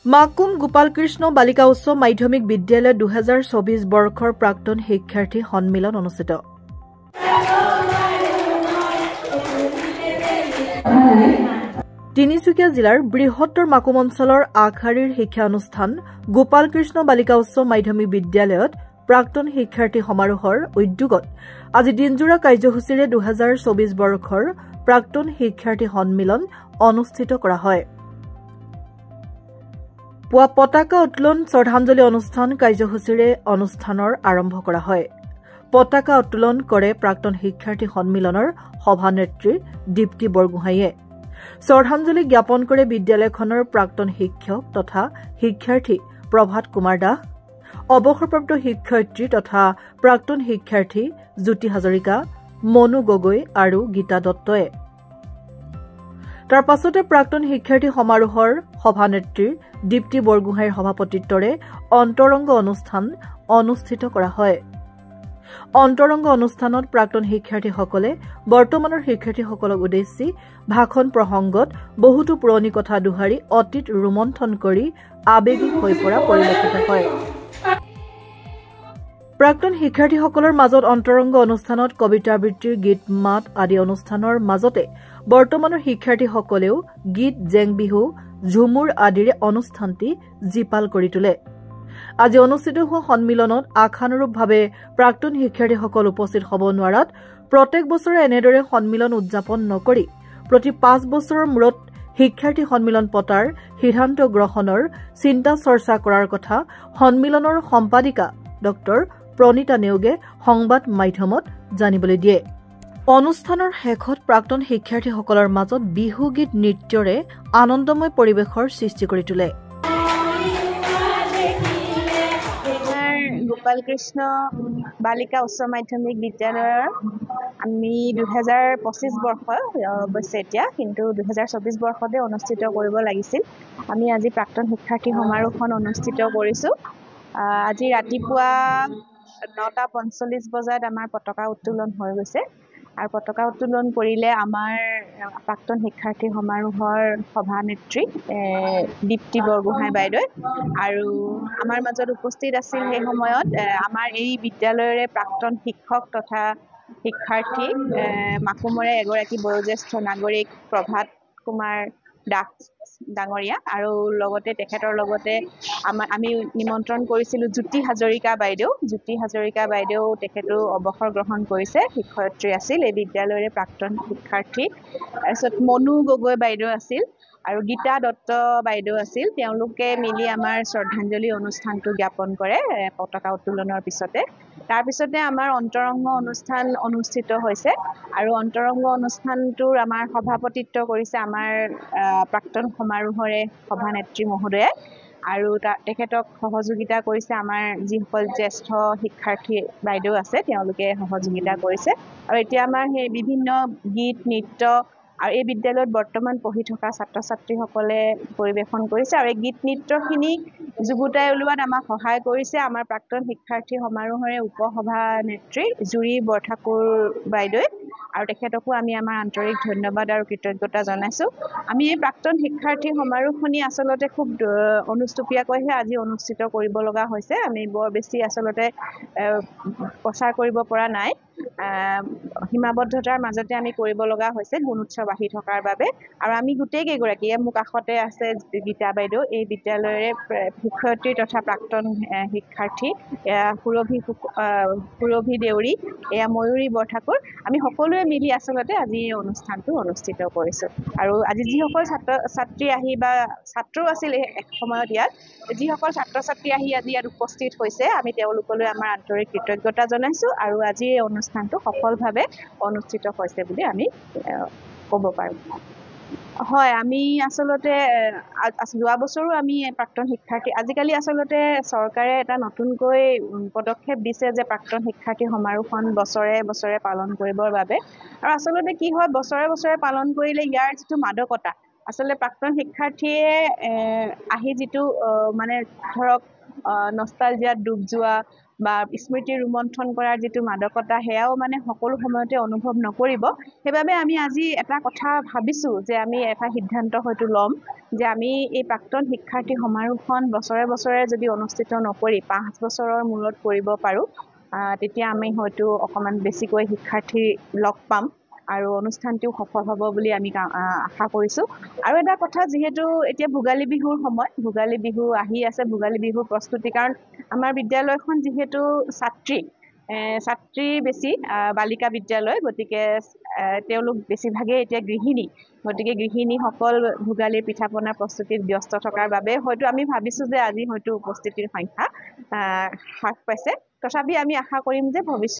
মাকুম গোপালকৃষ্ণ বালিকা উচ্চ মাধ্যমিক বিদ্যালয় 2024 বৰ্ষৰ প্ৰাক্তন শিক্ষাৰ্থী সন্মিলন অনুষ্ঠিত। তিনিচুকীয়া জিলাৰ বৃহত্তৰ মাকুম অঞ্চলৰ আগশাৰীৰ শিক্ষা অনুষ্ঠান গোপালকৃষ্ণ বালিকা উচ্চ মাধ্যমিক বিদ্যালয়ত প্ৰাক্তন শিক্ষাৰ্থী সমাৰোহৰ উদ্যোগত আজি দিনজোৰা কাৰ্যসূচীৰে 2024 বৰ্ষৰ প্ৰাক্তন শিক্ষাৰ্থী সন্মিলন অনুষ্ঠিত কৰা হয়। পুৱা পতাকা উত্তোলন শ্ৰদ্ধাঞ্জলি অনুষ্ঠান কাৰ্যসূচীৰে অনুষ্ঠানৰ আৰম্ভ কৰা হয়। পতাকা উত্তোলন কৰে প্ৰাক্তন শিক্ষাৰ্থী সন্মিলনৰ সভানেত্ৰী দীপ্তি বৰগোহাঁইয়ে। শ্ৰদ্ধাঞ্জলি জ্ঞাপন কৰে বিদ্যালয়খনৰ প্ৰাক্তন শিক্ষক তথা শিক্ষাৰ্থী প্ৰভাত কুমাৰ দাস, অৱসৰপ্ৰাপ্ত শিক্ষয়িত্ৰী তথা প্ৰাক্তন শিক্ষাৰ্থী জ্যোতি হাজৰিকা, মনু গগৈ আৰু গীতা দত্তয়ে। তাৰ পাছতে প্ৰাক্তন শিক্ষাৰ্থী সমাৰোহৰ সভানেত্ৰী দীপ্তি বৰগোহাঁইৰ সভাপতিত্বৰে অন্তৰংগ অনুষ্ঠান অনুষ্ঠিত কৰা হয়। অন্তৰংগ অনুষ্ঠানত প্ৰাক্তন শিক্ষাৰ্থীসকলে বৰ্তমানৰ শিক্ষাৰ্থীসকলক উদ্দেশ্যি ভাষণ প্ৰসংগত বহুতো পুৰণি কথা দোহাৰি অতীত ৰোমন্থন কৰি আৱেগিক হৈ পৰা পৰিলক্ষিত হয়। প্ৰাক্তন শিক্ষাৰ্থীসকলৰ মাজত অন্তৰংগ অনুষ্ঠানত কবিতা আবৃত্তিৰ গীত মাত আদি অনুষ্ঠানৰ মাজতে বৰ্তমানৰ শিক্ষাৰ্থীসকলেও গীত, জেং বিহু, ঝুমুৰ আদিৰে অনুষ্ঠানটি জীপাল কৰি তোলে। আজি অনুষ্ঠিত হোৱা সন্মিলনত আশানুৰূপভাৱে প্ৰাক্তন শিক্ষাৰ্থীসকল উপস্থিত হ'ব নোৱাৰাত প্ৰত্যেক বছৰে এনেদৰে সন্মিলন উদযাপন নকৰি প্ৰতি 5 বছৰৰ মূৰত শিক্ষাৰ্থী সন্মিলন পতাৰ সিদ্ধান্ত গ্ৰহণৰ চিন্তা চৰ্চা কৰাৰ কথা সন্মিলনৰ সম্পাদিকা ডক্টৰ প্ৰণীতা নেওগে সংবাদ মাধ্যমত জানিবলৈ দিয়ে। অনুষ্ঠানৰ শেষত প্ৰাক্তন শিক্ষাৰ্থীসকলৰ মাজত বিহু গীত নৃত্যৰে আনন্দময় পৰিৱেশৰ সৃষ্টি কৰি তোলে। গোপালকৃষ্ণ বালিকা উচ্চ মাধ্যমিক বিদ্যালয়ৰ আমি 2025 বৰ্ষ অৱশ্যে এতিয়া, কিন্তু 2024 বৰ্ষতে অনুষ্ঠিত কৰিব লাগিছিল। আমি আজি প্ৰাক্তন শিক্ষাৰ্থী সমাৰোহখন অনুষ্ঠিত কৰিছোঁ। আজি ৰাতিপুৱা 9:45 বজাত আমাৰ পতাকা উত্তোলন হৈ গৈছে আৰু পতাকা উত্তোলন কৰিলে আমাৰ প্ৰাক্তন শিক্ষাৰ্থী সমাৰোহৰ সভানেত্ৰী দীপ্তি বৰগোহাঁই বাইদেউ আৰু আমাৰ মাজত উপস্থিত আছিল সেই সময়ত আমাৰ এই বিদ্যালয়ৰে প্ৰাক্তন শিক্ষক তথা শিক্ষাৰ্থী মাকুমৰে এগৰাকী বয়োজ্যেষ্ঠ নাগৰিক প্ৰভাত কুমাৰ দাস ডাঙৰীয়া আৰু লগতে তেখেতৰ লগতে আমি নিমন্ত্ৰণ কৰিছিলোঁ জ্যোতি হাজৰিকা বাইদেউ। জ্যোতি হাজৰিকা বাইদেউ তেখেতো অৱসৰ গ্ৰহণ কৰিছে, শিক্ষয়িত্ৰী আছিল এই বিদ্যালয়ৰে প্ৰাক্তন শিক্ষাৰ্থী। তাৰপিছত মনু গগৈ বাইদেউ আছিল আৰু গীতা দত্ত বাইদেউ আছিল। তেওঁলোকে মিলি আমাৰ শ্ৰদ্ধাঞ্জলি অনুষ্ঠানটো জ্ঞাপন কৰে পতাকা উত্তোলনৰ পিছতে। তাৰপিছতে আমাৰ অন্তৰংগ অনুষ্ঠান অনুষ্ঠিত হৈছে আৰু অন্তৰংগ অনুষ্ঠানটোৰ আমাৰ সভাপতিত্ব কৰিছে আমাৰ প্ৰাক্তন সমাৰোহৰে সভানেত্ৰী মহোদয়ে আৰু তেখেতক সহযোগিতা কৰিছে আমাৰ যিসকল জ্যেষ্ঠ শিক্ষাৰ্থী বাইদেউ আছে, তেওঁলোকে সহযোগিতা কৰিছে। আৰু এতিয়া আমাৰ সেই বিভিন্ন গীত, নৃত্য আৰু এই বিদ্যালয়ত বৰ্তমান পঢ়ি থকা ছাত্ৰ ছাত্ৰীসকলে পৰিৱেশন কৰিছে আৰু এই গীত নৃত্যখিনি যুগুতাই উলিওৱাত আমাক সহায় কৰিছে আমাৰ প্ৰাক্তন শিক্ষাৰ্থী সমাৰোহৰে উপসভানেত্ৰী জুৰি বৰঠাকুৰ বাইদেউ আৰু তেখেতকো আমি আমাৰ আন্তৰিক ধন্যবাদ আৰু কৃতজ্ঞতা জনাইছোঁ। আমি এই প্ৰাক্তন শিক্ষাৰ্থী সমাৰোহখিনি আচলতে খুব অনুষ্টুপীয়াকৈহে আজি অনুষ্ঠিত কৰিব লগা হৈছে। আমি বৰ বেছি আচলতে প্ৰচাৰ কৰিব পৰা নাই, সীমাবদ্ধতাৰ মাজতে আমি কৰিব লগা হৈছে গুণোৎসৱ আহি থকাৰ বাবে। আৰু আমি গোটেইকেইগৰাকীয়ে মোৰ কাষতে আছে গীতা বাইদেউ, এই বিদ্যালয়ৰে শিক্ষয়িত্ৰী তথা প্ৰাক্তন শিক্ষাৰ্থী, সুৰভি দেউৰী, এয়া ময়ূৰী বৰঠাকুৰ। আমি সকলোৱে মিলি আচলতে আজি এই অনুষ্ঠানটো অনুষ্ঠিত কৰিছোঁ। আৰু আজি যিসকল ছাত্ৰ ছাত্ৰী আহি বা ছাত্ৰও আছিল এক সময়ত ইয়াত, যিসকল ছাত্ৰ ছাত্ৰী আহি আজি ইয়াত উপস্থিত হৈছে আমি তেওঁলোকলৈ আমাৰ আন্তৰিক কৃতজ্ঞতা জনাইছোঁ আৰু আজি এই অনুষ্ঠানটো সফলভাৱে অনুষ্ঠিত হৈছে বুলি আমি ক'ব পাৰোঁ। হয়, আমি আচলতে যোৱা বছৰো আমি প্ৰাক্তন শিক্ষাৰ্থী, আজিকালি আচলতে চৰকাৰে এটা নতুনকৈ পদক্ষেপ দিছে যে প্ৰাক্তন শিক্ষাৰ্থী সমাৰোহখন বছৰে বছৰে পালন কৰিবৰ বাবে। আৰু আচলতে কি হয়, বছৰে বছৰে পালন কৰিলে ইয়াৰ যিটো মাদকতা, আচলতে প্ৰাক্তন শিক্ষাৰ্থীয়ে আহি যিটো মানে ধৰক নষ্টালজিয়াত ডুব যোৱা বা স্মৃতি ৰোমন্থন কৰাৰ যিটো মাদকতা সেয়াও মানে সকলো সময়তে অনুভৱ নকৰিব। সেইবাবে আমি আজি এটা কথা ভাবিছোঁ যে আমি এটা সিদ্ধান্ত হয়তো ল'ম যে আমি এই প্ৰাক্তন শিক্ষাৰ্থী সমাৰোহখন বছৰে বছৰে যদি অনুষ্ঠিত নকৰি 5 বছৰৰ মূৰত কৰিব পাৰোঁ, তেতিয়া আমি হয়তো অকণমান বেছিকৈ শিক্ষাৰ্থী লগ পাম আৰু অনুষ্ঠানটিও সফল হ'ব বুলি আমি আশা কৰিছোঁ। আৰু এটা কথা, যিহেতু এতিয়া ভোগালী বিহুৰ সময়, ভোগালী বিহু আহি আছে, ভোগালী বিহুৰ প্ৰস্তুতি, কাৰণ আমাৰ বিদ্যালয়খন যিহেতু ছাত্ৰী বেছি বালিকা বিদ্যালয়, গতিকে তেওঁলোক বেছিভাগেই এতিয়া গৃহিণী, গতিকে গৃহিণীসকল ভোগালীৰ পিঠা পনা প্ৰস্তুতিত ব্যস্ত থকাৰ বাবে হয়তো আমি ভাবিছোঁ যে আজি হয়তো উপস্থিতিৰ সংখ্যা হ্ৰাস পাইছে। তথাপি আমি আশা কৰিম যে ভৱিষ্যতে